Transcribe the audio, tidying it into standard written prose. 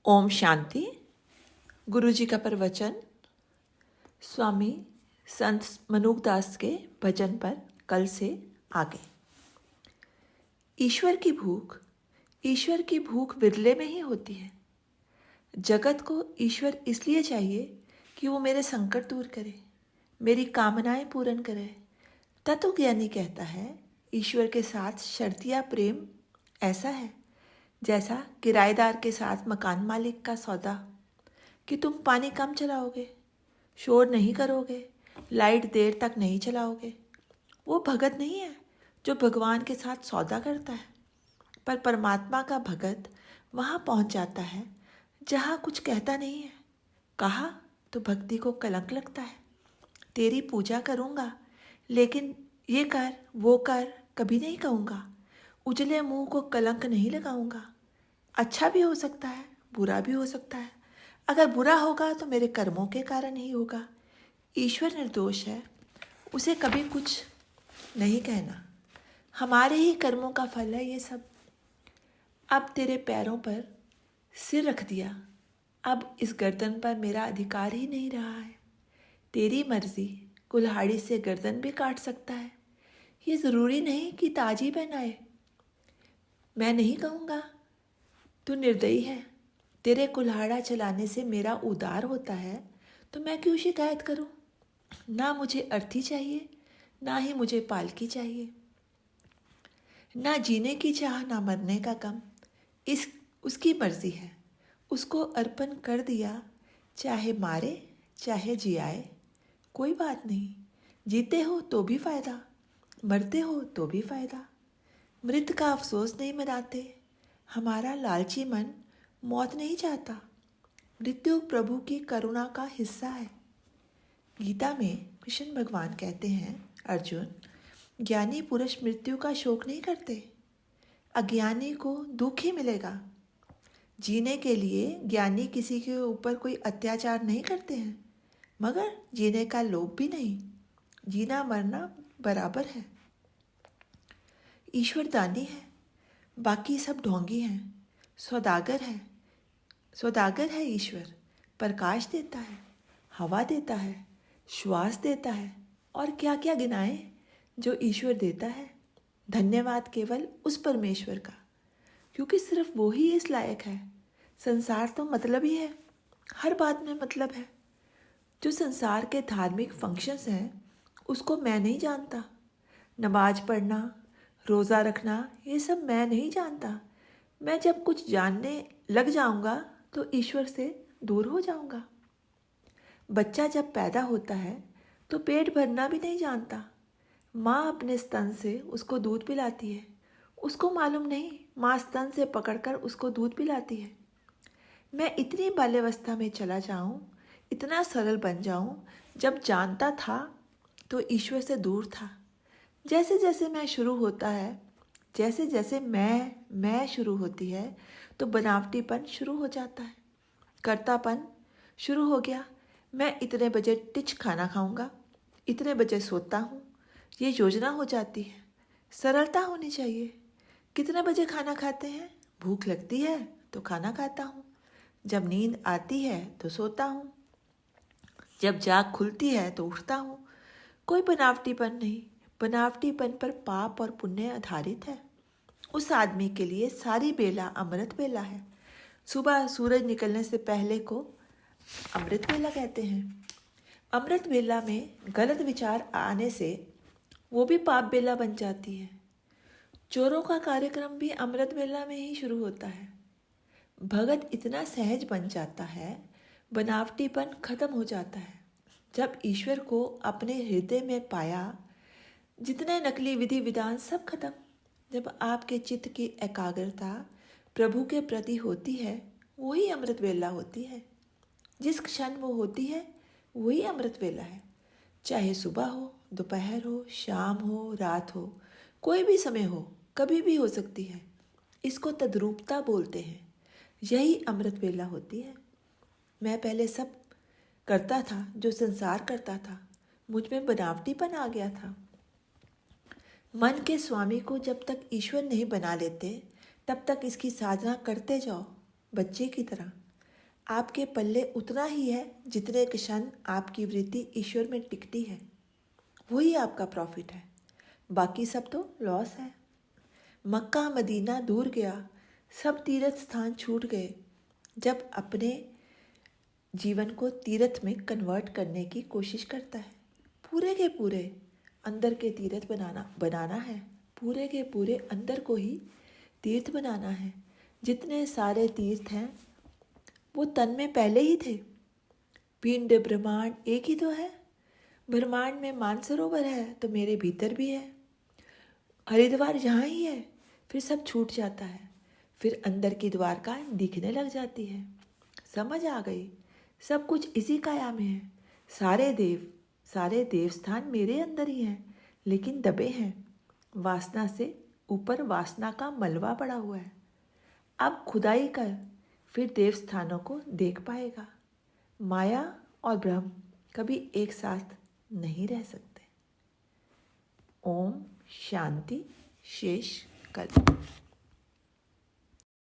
ओम शांति। गुरु जी का प्रवचन स्वामी संत मनुकदास के भजन पर कल से आगे। ईश्वर की भूख विरले में ही होती है। जगत को ईश्वर इसलिए चाहिए कि वो मेरे संकट दूर करे, मेरी कामनाएं पूर्ण करे। तत्वज्ञानी कहता है ईश्वर के साथ शर्तिया प्रेम ऐसा है जैसा किराएदार के साथ मकान मालिक का सौदा कि तुम पानी कम चलाओगे, शोर नहीं करोगे, लाइट देर तक नहीं चलाओगे। वो भगत नहीं है जो भगवान के साथ सौदा करता है, पर परमात्मा का भगत वहाँ पहुँच जाता है जहाँ कुछ कहता नहीं है। कहा तो भक्ति को कलंक लगता है। तेरी पूजा करूँगा लेकिन ये कर वो कर कभी नहीं कहूँगा। उजले मुंह को कलंक नहीं लगाऊंगा। अच्छा भी हो सकता है, बुरा भी हो सकता है। अगर बुरा होगा तो मेरे कर्मों के कारण ही होगा। ईश्वर निर्दोष है, उसे कभी कुछ नहीं कहना। हमारे ही कर्मों का फल है ये सब। अब तेरे पैरों पर सिर रख दिया, अब इस गर्दन पर मेरा अधिकार ही नहीं रहा है। तेरी मर्जी, कुल्हाड़ी से गर्दन भी काट सकता है। ये ज़रूरी नहीं कि ताज ही पहनाए। मैं नहीं कहूँगा तू निर्दयी है। तेरे कुल्हाड़ा चलाने से मेरा उद्धार होता है तो मैं क्यों शिकायत करूं? ना मुझे अर्थी चाहिए, ना ही मुझे पालकी चाहिए। ना जीने की चाह, ना मरने का गम। इस उसकी मर्जी है, उसको अर्पण कर दिया। चाहे मारे चाहे जियाए, कोई बात नहीं। जीते हो तो भी फायदा, मरते हो तो भी फायदा। मृत का अफसोस नहीं मनाते। हमारा लालची मन मौत नहीं चाहता। मृत्यु प्रभु की करुणा का हिस्सा है। गीता में कृष्ण भगवान कहते हैं, अर्जुन, ज्ञानी पुरुष मृत्यु का शोक नहीं करते, अज्ञानी को दुख ही मिलेगा। जीने के लिए ज्ञानी किसी के ऊपर कोई अत्याचार नहीं करते हैं, मगर जीने का लोभ भी नहीं। जीना मरना बराबर है। ईश्वर दानी है, बाकी सब ढोंगी हैं। सौदागर है ईश्वर। प्रकाश देता है, हवा देता है, श्वास देता है, और क्या क्या गिनाए जो ईश्वर देता है। धन्यवाद केवल उस परमेश्वर का, क्योंकि सिर्फ वो ही इस लायक है। संसार तो मतलब ही है, हर बात में मतलब है। जो संसार के धार्मिक फंक्शंस हैं उसको मैं नहीं जानता। नमाज पढ़ना, रोज़ा रखना, ये सब मैं नहीं जानता। मैं जब कुछ जानने लग जाऊंगा तो ईश्वर से दूर हो जाऊंगा। बच्चा जब पैदा होता है तो पेट भरना भी नहीं जानता। माँ अपने स्तन से उसको दूध पिलाती है, उसको मालूम नहीं माँ स्तन से पकड़कर उसको दूध पिलाती है। मैं इतनी बाल्यावस्था में चला जाऊं, इतना सरल बन जाऊं, जब जानता था तो ईश्वर से दूर था। जैसे जैसे मैं शुरू होता है, जैसे जैसे मैं शुरू होती है तो बनावटीपन शुरू हो जाता है, कर्तापन शुरू हो गया। मैं इतने बजे टिच खाना खाऊंगा, इतने बजे सोता हूँ, ये योजना हो जाती है। सरलता होनी चाहिए। कितने बजे खाना खाते हैं? भूख लगती है तो खाना खाता हूँ, जब नींद आती है तो सोता हूँ, जब जाग खुलती है तो उठता हूँ। कोई बनावटीपन नहीं। बनावटीपन पर पाप और पुण्य आधारित है। उस आदमी के लिए सारी बेला अमृत बेला है। सुबह सूरज निकलने से पहले को अमृत बेला कहते हैं। अमृत बेला में गलत विचार आने से वो भी पाप बेला बन जाती है। चोरों का कार्यक्रम भी अमृत बेला में ही शुरू होता है। भगत इतना सहज बन जाता है, बनावटीपन खत्म हो जाता है। जब ईश्वर को अपने हृदय में पाया, जितने नकली विधि विधान सब खत्म। जब आपके चित्त की एकाग्रता प्रभु के प्रति होती है, वही अमृत वेला होती है। जिस क्षण वो होती है वही अमृत वेला है। चाहे सुबह हो, दोपहर हो, शाम हो, रात हो, कोई भी समय हो, कभी भी हो सकती है। इसको तद्रूपता बोलते हैं। यही अमृत वेला होती है। मैं पहले सब करता था जो संसार करता था। मुझ में बनावटीपन आ गया था। मन के स्वामी को जब तक ईश्वर नहीं बना लेते तब तक इसकी साधना करते जाओ, बच्चे की तरह। आपके पल्ले उतना ही है जितने क्षण आपकी वृत्ति ईश्वर में टिकती है, वही आपका प्रॉफिट है। बाकी सब तो लॉस है। मक्का मदीना दूर गया, सब तीर्थ स्थान छूट गए। जब अपने जीवन को तीर्थ में कन्वर्ट करने की कोशिश करता है, पूरे के पूरे अंदर के तीर्थ बनाना है, पूरे के पूरे अंदर को ही तीर्थ बनाना है। जितने सारे तीर्थ हैं वो तन में पहले ही थे। पिंड ब्रह्मांड एक ही तो है। ब्रह्मांड में मानसरोवर है तो मेरे भीतर भी है। हरिद्वार यहाँ ही है, फिर सब छूट जाता है, फिर अंदर की द्वारका दिखने लग जाती है। समझ आ गई, सब कुछ इसी काया में है। सारे देवस्थान मेरे अंदर ही हैं, लेकिन दबे हैं। वासना से ऊपर वासना का मलबा पड़ा हुआ है। अब खुदाई कर, फिर देवस्थानों को देख पाएगा। माया और ब्रह्म कभी एक साथ नहीं रह सकते। ओम शांति। शेष कल।